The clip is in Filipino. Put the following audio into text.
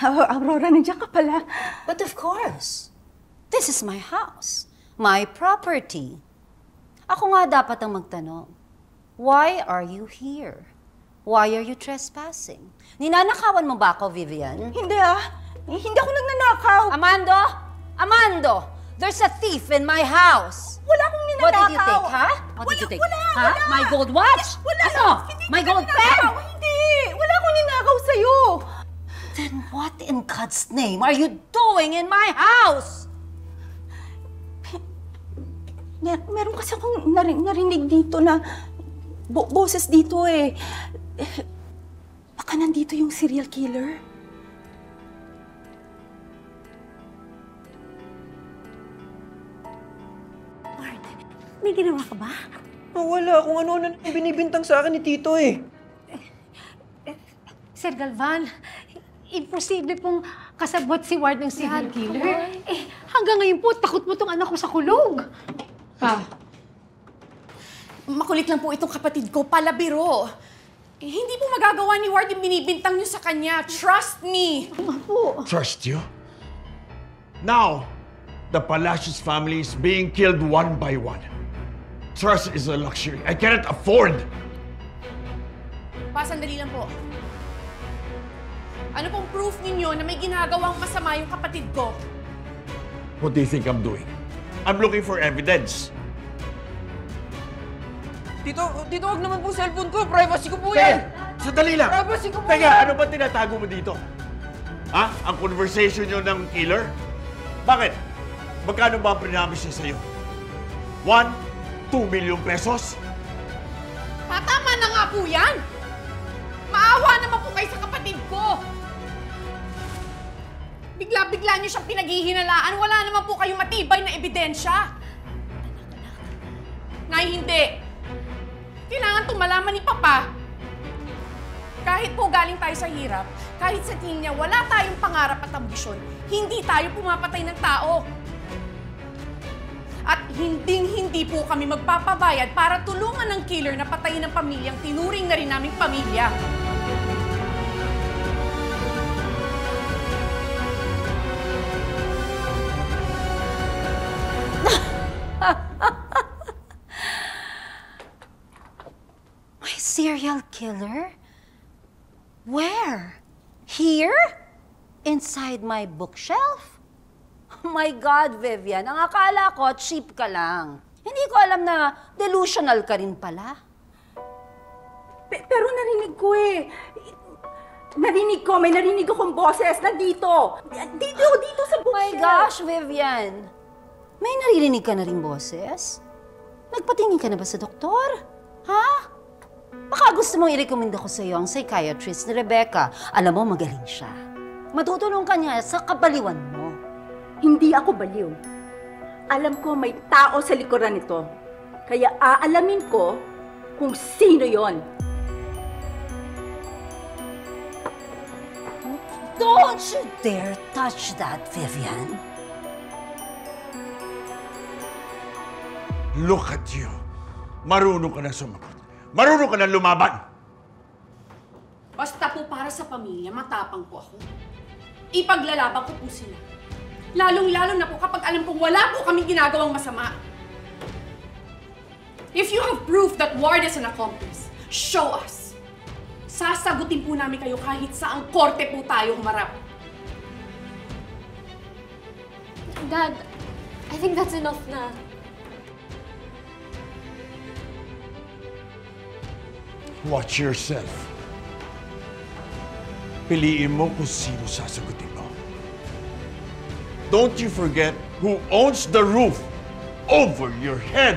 Aurora, nandiyan ka pala. But of course, this is my house, my property. Ako nga dapat ang magtanong, why are you here? Why are you trespassing? Ninanakawan mo ba ako, Vivian? Hindi hindi ako nagnanakaw. Amando! There's a thief in my house! Wala akong ninanakaw. What did you take, ha? What did you take? Ha? My gold watch? Wala. Ano? My gold pen? Hindi! Wala akong ninakaw sa'yo. Then what in God's name are you doing in my house? Meron kasi akong narinig dito na boses dito eh. Baka nandito yung serial killer. Ward, may ginawa ka ba? Wala. Kung ano-ano na binibintang sa akin ni Tito eh. Sir Galvan, imposible pong kasabot si Ward ng serial killer. Hanggang ngayon po, takot mo tong anak ko sa kulog. Makulit lang po itong kapatid ko, palabiro. Hindi po magagawa ni Ward yung binibintang niyo sa kanya. Trust me! Trust you? Now, the Palacios family is being killed one by one. Trust is a luxury I cannot afford. Sandali lang po. Ano pong proof ninyo na may ginagawang masama yung kapatid ko? What do you think I'm doing? I'm looking for evidence. Tito, wag naman po cellphone ko. Privacy ko po yan. Sandali lang. Privacy ko po Teka, yan. ano ba tinatago mo dito? Ha? Ang conversation nyo ng killer? Bakit? Magkano ba ang prinamis niya sa'yo? 1, 2 million pesos? Tama na nga po yan! Maawa naman po kayo sa kapatid ko! Bigla-bigla niyo siyang pinaghihinalaan. Wala naman po kayong matibay na ebidensya. Nay, hindi. Kailangan itong malaman ni Papa. Kahit po galing tayo sa hirap, kahit sa tingin niya wala tayong pangarap at ambisyon, hindi tayo pumapatay ng tao. At hindi po kami magpapabayad para tulungan ng killer na patayin ng pamilyang tinuring na rin naming pamilya. My serial killer? Where? Here? Inside my bookshelf? Oh my God, Vivian, ang akala ko, cheap ka lang. Hindi ko alam na delusional ka rin pala. Pero narinig ko eh. May narinig akong boses nandito. Dito sa Oh my bookshelf. gosh, Vivian. May naririnig ka na rin boses? Nagpatingin ka na ba sa doktor? Ha? Baka gusto mong i-recommend ako sa'yo ang psychiatrist ni Rebecca. Alam mo, magaling siya. Matutulong ka niya sa kabaliwan mo. Hindi ako baliw. Alam ko may tao sa likuran nito. Kaya aalamin ko kung sino yon. Don't you dare touch that, Vivian. Look at you. Marunong ka na sumagot. Marunong ka na lumaban. Basta po para sa pamilya, matapang po ako. Ipaglalaban ko po sila. Lalong-lalo na po kapag alam pong wala po kaming ginagawang masama. If you have proof that Ward is an accomplice, show us. Sasagutin po namin kayo kahit saang korte po tayo humarap. Dad, I think that's enough na. Watch yourself. Piliin mo kung sino sasagutin mo. Don't you forget who owns the roof over your head.